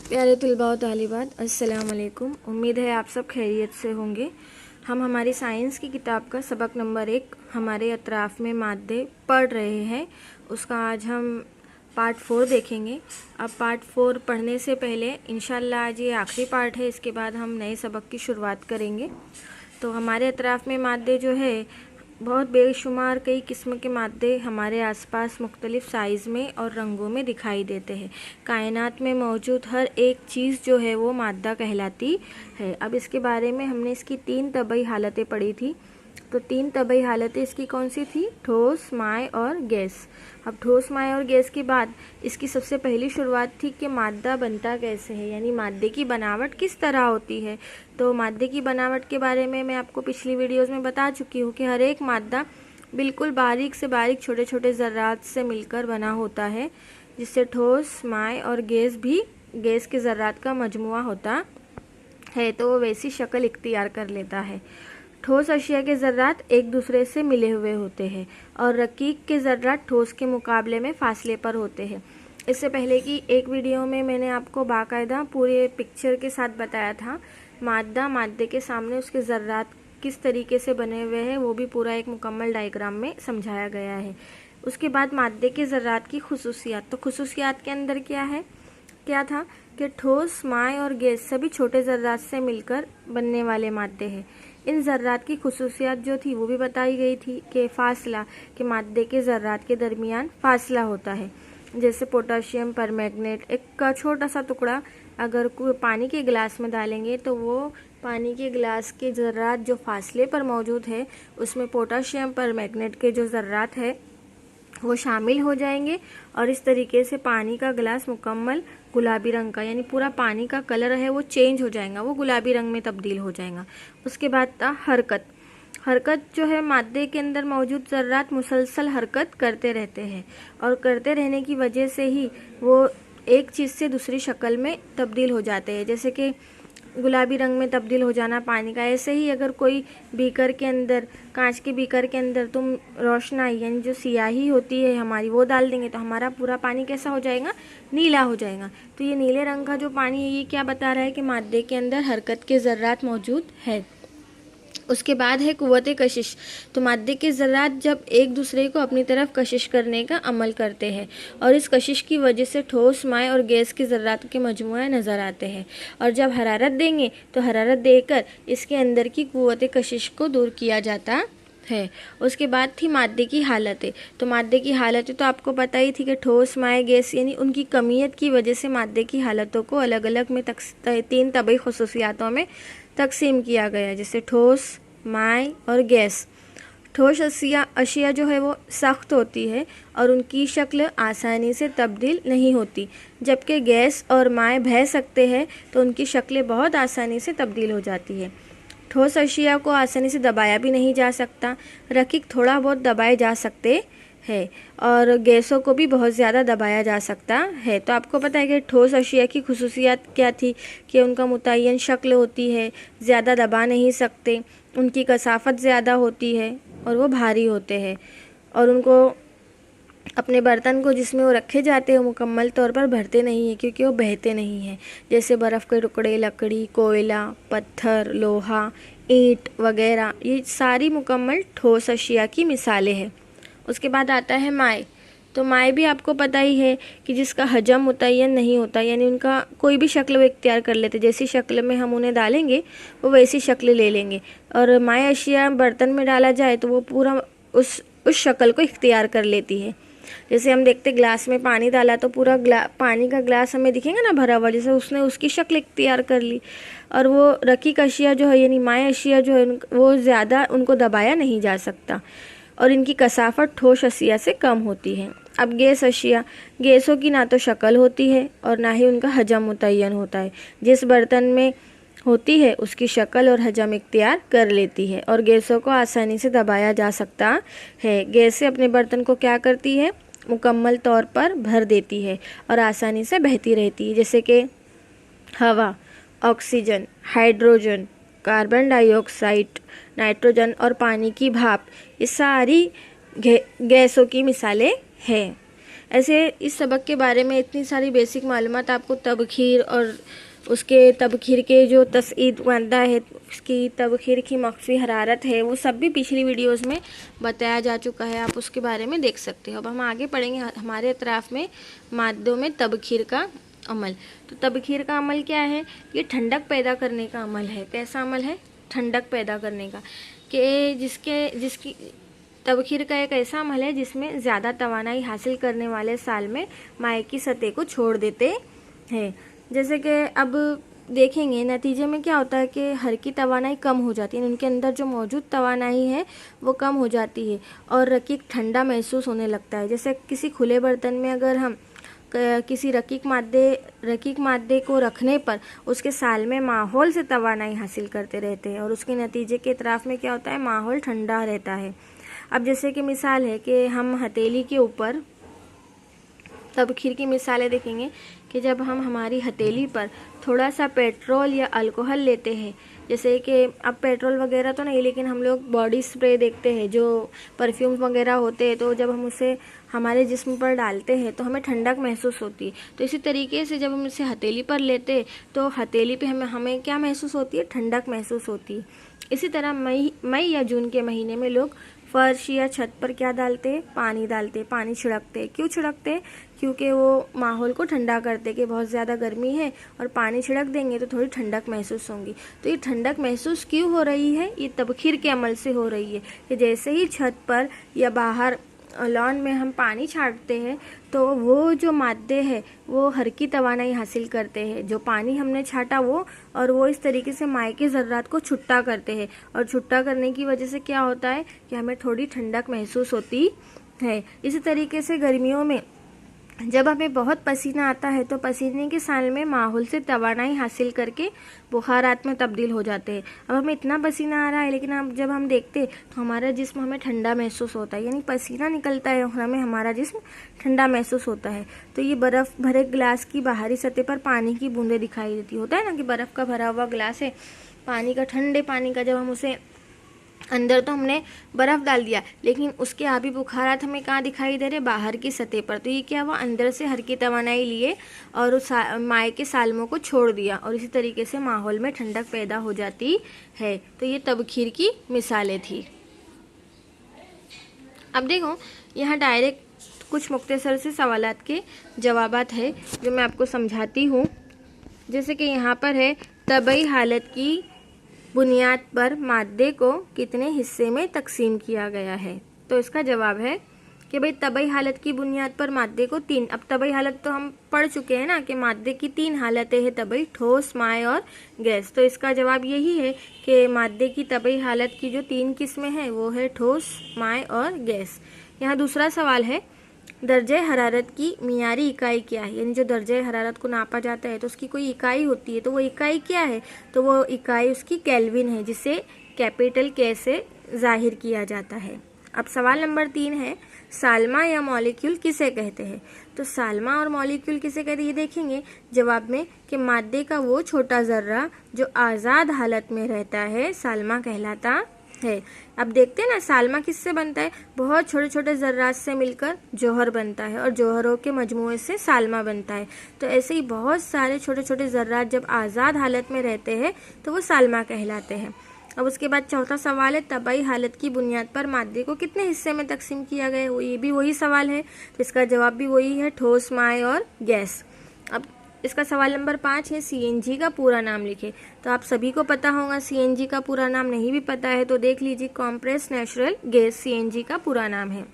प्यारे तलबा व तालिबात, अस्सलाम वालेकुम। उम्मीद है आप सब खैरियत से होंगे। हम हमारी साइंस की किताब का सबक नंबर 1 हमारे अतराफ़ में मादे पढ़ रहे हैं। उसका आज हम पार्ट 4 देखेंगे। अब पार्ट 4 पढ़ने से पहले इंशाल्लाह आज ये आखिरी पार्ट है, इसके बाद हम नए सबक की शुरुआत करेंगे। तो हमारे अतराफ़ में मादे जो है बहुत बेशुमार कई किस्म के मादे हमारे आसपास मुख्तलिफ़ साइज़ में और रंगों में दिखाई देते हैं। कायनात में मौजूद हर एक चीज़ जो है वो मादा कहलाती है। अब इसके बारे में हमने इसकी 3 तबई हालतें पढ़ी थी। तो 3 तबई हालतें इसकी कौन सी थी? ठोस, माय और गैस। अब ठोस, माय और गैस के बाद इसकी सबसे पहली शुरुआत थी कि मादा बनता कैसे है, यानी मादे की बनावट किस तरह होती है। तो मादे की बनावट के बारे में मैं आपको पिछली वीडियोज़ में बता चुकी हूँ कि हर एक मादा बिल्कुल बारीक से बारीक छोटे छोटे ज़र्रात से मिलकर बना होता है, जिससे ठोस, माय और गैस भी गैस के ज़र्रात का मजमुआ होता है, तो वो वैसी शक्ल इख्तियार कर लेता है। ठोस अशिया के ज़र्रात एक दूसरे से मिले हुए होते हैं और रकीक के ज़र्रात ठोस के मुकाबले में फ़ासले पर होते हैं। इससे पहले की एक वीडियो में मैंने आपको बाकायदा पूरे पिक्चर के साथ बताया था मादे के सामने उसके ज़र्रात किस तरीके से बने हुए हैं, वो भी पूरा एक मुकम्मल डायग्राम में समझाया गया है। उसके बाद मादे के ज़र्रात की खुसूसियात। तो खुसूसियात के अंदर क्या था कि ठोस, माय और गैस सभी छोटे ज़र्रात से मिलकर बनने वाले मादे हैं। इन ज़र्रात की खुसूसियात जो थी वो भी बताई गई थी कि फ़ासला, कि मादे के ज़र्रात के दरमियान फ़ासला होता है। जैसे पोटाशियम परमैंगनेट एक का छोटा सा टुकड़ा अगर कोई पानी के गिलास में डालेंगे तो वो पानी के गिलास के ज़र्रात जो फासले पर मौजूद है उसमें पोटाशियम परमैंगनेट के जो ज़र्रात है वो शामिल हो जाएंगे और इस तरीके से पानी का गिलास मुकम्मल गुलाबी रंग का, यानी पूरा पानी का कलर है वो चेंज हो जाएगा, वो गुलाबी रंग में तब्दील हो जाएगा। उसके बाद था हरकत जो है मादे के अंदर मौजूद ज़र्रात मुसलसल हरकत करते रहते हैं और करते रहने की वजह से ही वो एक चीज़ से दूसरी शक्ल में तब्दील हो जाते हैं। जैसे कि गुलाबी रंग में तब्दील हो जाना पानी का, ऐसे ही अगर कोई बीकर के अंदर, कांच के बीकर के अंदर तुम रोशनाई यानी जो सियाही होती है हमारी वो डाल देंगे तो हमारा पूरा पानी कैसा हो जाएगा? नीला हो जाएगा। तो ये नीले रंग का जो पानी है ये क्या बता रहा है कि मादे के अंदर हरकत के ज़र्रात मौजूद है। उसके बाद है कुव्वत कशिश। तो मादे के ज़र्रात जब एक दूसरे को अपनी तरफ कशिश करने का अमल करते हैं और इस कशिश की वजह से ठोस, माय और गैस के ज़र्रात के मजमुआ नज़र आते हैं और जब हरारत देंगे तो हरारत देकर इसके अंदर की कुव्वत कशिश को दूर किया जाता है। उसके बाद थी मादे की हालतें। तो मादे की हालतें तो आपको पता ही थी कि ठोस, माय, गैस यानी उनकी कमियत की वजह से मादे की हालतों को अलग अलग में 3 तबई खुसूसियातों में तकसीम किया गया, जैसे ठोस, माय और गैस। ठोस अशिया जो है वो सख्त होती है और उनकी शक्ल आसानी से तब्दील नहीं होती, जबकि गैस और माय बह सकते हैं तो उनकी शक्लें बहुत आसानी से तब्दील हो जाती है। ठोस अशिया को आसानी से दबाया भी नहीं जा सकता, रकीक थोड़ा बहुत दबाए जा सकते है और गैसों को भी बहुत ज़्यादा दबाया जा सकता है। तो आपको पता है कि ठोस अशिया की खुसूसियात क्या थी कि उनका मुतय्यन शक्ल होती है, ज़्यादा दबा नहीं सकते, उनकी कसाफत ज़्यादा होती है और वो भारी होते हैं और उनको अपने बर्तन को जिसमें वो रखे जाते हैं मुकम्मल तौर पर भरते नहीं हैं क्योंकि वो बहते नहीं हैं। जैसे बर्फ़ के टुकड़े, लकड़ी, कोयला, पत्थर, लोहा, ईंट वगैरह, ये सारी मुकम्मल ठोस अशिया की मिसालें हैं। उसके बाद आता है माय। तो माय भी आपको पता ही है कि जिसका हजम मुतय्यन नहीं होता, यानी उनका कोई भी शक्ल वो इख्तियार कर लेते, जैसी शक्ल में हम उन्हें डालेंगे वो वैसी शक्ल ले लेंगे और माय अशिया बर्तन में डाला जाए तो वो पूरा उस शक्ल को इख्तियार कर लेती है। जैसे हम देखते ग्लास में पानी डाला तो पूरा पानी का ग्लास हमें दिखेगा ना भरा हुआ, जैसे उसने उसकी शक्ल इख्तियार कर ली। और वो रकीक अशिया जो है यानी माय अशिया जो है वो ज़्यादा उनको दबाया नहीं जा सकता और इनकी कसाफत ठोस अशिया से कम होती है। अब गैस अशिया, गैसों की ना तो शक्ल होती है और ना ही उनका हजम मुतय्यन होता है। जिस बर्तन में होती है उसकी शक्ल और हजम इख्तियार कर लेती है और गैसों को आसानी से दबाया जा सकता है। गैसें अपने बर्तन को क्या करती है? मुकम्मल तौर पर भर देती है और आसानी से बहती रहती है, जैसे कि हवा, oxygen, hydrogen, carbon dioxide, nitrogen और पानी की भाप, ये सारी गैसों की मिसालें हैं। ऐसे इस सबक के बारे में इतनी सारी बेसिक मालूमात आपको तबखीर और उसके तबखीर के जो तस्ईद मादा है, उसकी तबखीर की मख्फी हरारत है, वो सब भी पिछली वीडियोस में बताया जा चुका है, आप उसके बारे में देख सकते हो। अब हम आगे पढ़ेंगे हमारे अतराफ़ में मादों में तबखीर का अमल। तो तबखीर का अमल क्या है? ये ठंडक पैदा करने का अमल है। कैसा अमल है? ठंडक पैदा करने का, कि जिसकी तबखीर का एक ऐसा अमल है जिसमें ज़्यादा तवानाई हासिल करने वाले साल में माए की सतह को छोड़ देते हैं। जैसे कि अब देखेंगे नतीजे में क्या होता है कि हर की तवानाई कम हो जाती है, उनके अंदर जो मौजूद तवानाई है वो कम हो जाती है और रकीक ठंडा महसूस होने लगता है। जैसे किसी खुले बर्तन में अगर हम किसी रकीक मादे को रखने पर उसके साल में माहौल से तवानाई हासिल करते रहते हैं और उसके नतीजे के इतराफ़ में क्या होता है? माहौल ठंडा रहता है। अब जैसे कि मिसाल है कि हम हथेली के ऊपर तबखीर की मिसालें देखेंगे कि जब हम हमारी हथेली पर थोड़ा सा पेट्रोल या अल्कोहल लेते हैं, जैसे कि अब पेट्रोल वगैरह तो नहीं, लेकिन हम लोग बॉडी स्प्रे देखते हैं जो परफ्यूम वगैरह होते हैं, तो जब हम उसे हमारे जिस्म पर डालते हैं तो हमें ठंडक महसूस होती है। तो इसी तरीके से जब हम इसे हथेली पर लेते हैं तो हथेली पे हमें क्या महसूस होती है? ठंडक महसूस होती है। इसी तरह मई या जून के महीने में लोग फर्श या छत पर क्या डालते हैं? पानी डालते, पानी छिड़कते। क्यों छिड़कते? क्योंकि वो माहौल को ठंडा करते कि बहुत ज़्यादा गर्मी है और पानी छिड़क देंगे तो थोड़ी ठंडक महसूस होगी। तो ये ठंडक महसूस क्यों हो रही है? ये तबखीर के अमल से हो रही है कि जैसे ही छत पर या बाहर लॉन में हम पानी छाटते हैं तो वो जो मादे हैं वो हर की तवानाई हासिल करते हैं, जो पानी हमने छाटा वो, और वो इस तरीके से माए के ज़र्रात को छुट्टा करते हैं और छुट्टा करने की वजह से क्या होता है कि हमें थोड़ी ठंडक महसूस होती है। इसी तरीके से गर्मियों में जब हमें बहुत पसीना आता है तो पसीने के साल में माहौल से तवानाई हासिल करके बुखारात में तब्दील हो जाते हैं। अब हमें इतना पसीना आ रहा है लेकिन अब जब हम देखते हैं तो हमारा जिस्म हमें ठंडा महसूस होता है, यानी पसीना निकलता है और हमें हमारा जिस्म ठंडा महसूस होता है। तो ये बर्फ़ भरे गिलास की बाहरी सतह पर पानी की बूंदें दिखाई देती होता है ना, कि बर्फ़ का भरा हुआ गिलास है पानी का, ठंडे पानी का, जब हम उसे अंदर तो हमने बर्फ़ डाल दिया लेकिन उसके आभी बुखारात हमें कहाँ दिखाई दे रहे? बाहर की सतह पर। तो ये क्या हुआ? अंदर से हर की तवानाई लिए और उस माए के सालमों को छोड़ दिया और इसी तरीके से माहौल में ठंडक पैदा हो जाती है। तो ये तबखीर की मिसालें थी। अब देखो यहाँ डायरेक्ट कुछ मुख्तसर से सवालात के जवाबात है जो मैं आपको समझाती हूँ। जैसे कि यहाँ पर है, तबई हालत की बुनियाद पर मादे को कितने हिस्से में तकसीम किया गया है? तो इसका जवाब है कि भाई तबई हालत की बुनियाद पर मादे को तीन, अब तबई हालत तो हम पढ़ चुके हैं ना कि मादे की तीन हालतें हैं तबई, ठोस, माए और गैस। तो इसका जवाब यही है कि मादे की तबई हालत की जो तीन किस्में हैं वो है ठोस, माए और गैस। यहाँ दूसरा सवाल है, दर्जे हरारत की मियारी इकाई क्या है? यानी जो दर्जे हरारत को नापा जाता है तो उसकी कोई इकाई होती है, तो वो इकाई क्या है? तो वो इकाई उसकी केल्विन है, जिसे कैपिटल के से जाहिर किया जाता है। अब सवाल नंबर 3 है, साल्मा या मॉलिक्यूल किसे कहते हैं? तो साल्मा और मॉलिक्यूल किसे कहते हैं ये देखेंगे जवाब में कि मादे का वो छोटा ज़र्रा जो आज़ाद हालत में रहता है साल्मा कहलाता है। अब देखते हैं ना साल्मा किससे बनता है? बहुत छोटे छोटे ज़र्रात से मिलकर जौहर बनता है और जौहरों के मजमूए से साल्मा बनता है। तो ऐसे ही बहुत सारे छोटे छोटे ज़र्रात जब आज़ाद हालत में रहते हैं तो वो साल्मा कहलाते हैं। अब उसके बाद चौथा सवाल है, तबाई हालत की बुनियाद पर मादे को कितने हिस्से में तकसीम किया गया है? ये भी वही सवाल है, तो इसका जवाब भी वही है, ठोस, माए और गैस। अब इसका सवाल नंबर 5 है, सीएनजी का पूरा नाम लिखे। तो आप सभी को पता होगा, सीएनजी का पूरा नाम नहीं भी पता है तो देख लीजिए, कॉम्प्रेस नेचुरल गैस सीएनजी का पूरा नाम है।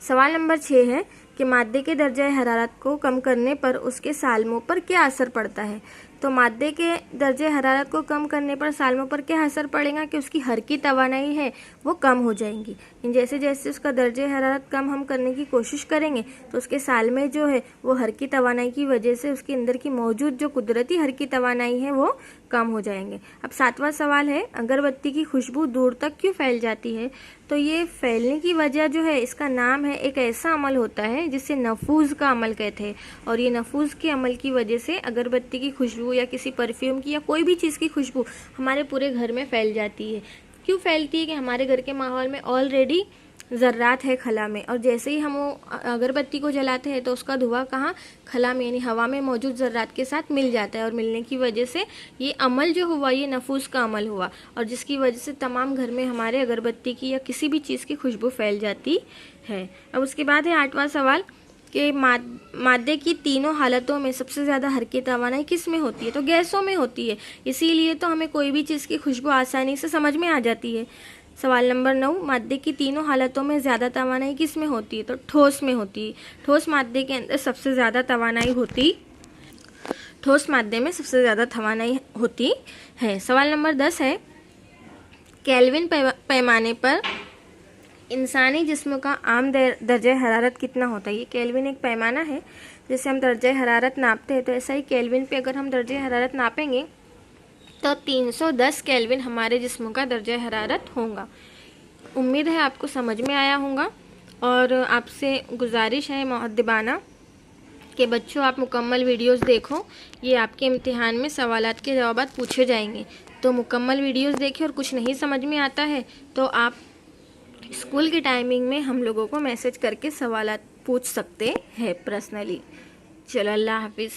सवाल नंबर 6 है कि मादे के दर्जे हरारत को कम करने पर उसके सालमों पर क्या असर पड़ता है? तो मादे के दर्जे हरारत को कम करने पर सालमों पर क्या असर पड़ेगा कि उसकी हर की तवानाई है वो कम हो जाएंगी। जैसे जैसे उसका दर्जे हरारत कम हम करने की कोशिश करेंगे तो उसके साल में जो है वो हर की तवानाई की वजह से उसके अंदर की मौजूद जो कुदरती हर की तवानाई है वो कम हो जाएंगे। अब 7वां सवाल है, अगरबत्ती की खुशबू दूर तक क्यों फैल जाती है? तो ये फैलने की वजह जो है, इसका नाम है, एक ऐसा अमल होता है जिसे नफूज का अमल कहते हैं। और ये नफूज के अमल की वजह से अगरबत्ती की खुशबू या किसी परफ्यूम की या कोई भी चीज़ की खुशबू हमारे पूरे घर में फैल जाती है। क्यों फैलती है? कि हमारे घर के माहौल में ऑलरेडी ज़र्रात है खला में, और जैसे ही हम वो अगरबत्ती को जलाते हैं तो उसका धुआं कहाँ, खला में यानी हवा में मौजूद ज़र्रात के साथ मिल जाता है, और मिलने की वजह से ये अमल जो हुआ ये नफूस का अमल हुआ, और जिसकी वजह से तमाम घर में हमारे अगरबत्ती की या किसी भी चीज़ की खुशबू फैल जाती है। अब उसके बाद है 8वां सवाल कि मादे की तीनों हालतों में सबसे ज़्यादा हरकत तवानाई किस में होती है? तो गैसों में होती है, इसीलिए तो हमें कोई भी चीज़ की खुशबू आसानी से समझ में आ जाती है। सवाल नंबर 9, मादे की तीनों हालतों में ज़्यादा तवानाई किस में होती है? तो ठोस में होती है। ठोस मादे के अंदर सबसे ज़्यादा तवानाई होती ठोस मादे में सबसे ज़्यादा तवानाई होती है। सवाल नंबर 10 है, केल्विन पैमाने पर इंसानी जिस्म का आम दर्जे हरारत कितना होता है? ये केल्विन एक पैमाना है, जैसे हम दर्जे हरारत नापते हैं तो ऐसा ही केल्विन पे अगर हम दर्जे हरारत नापेंगे तो 310 केल्विन हमारे जिस्म का दर्जा हरारत होगा। उम्मीद है आपको समझ में आया होगा, और आपसे गुजारिश है मुअद्दिबाना कि बच्चों आप मुकम्मल वीडियोस देखो, ये आपके इम्तिहान में सवालात के जवाबात पूछे जाएंगे, तो मुकम्मल वीडियोस देखें, और कुछ नहीं समझ में आता है तो आप स्कूल की टाइमिंग में हम लोगों को मैसेज करके सवालात पूछ सकते हैं पर्सनली। चलो, अल्लाह हाफिज़।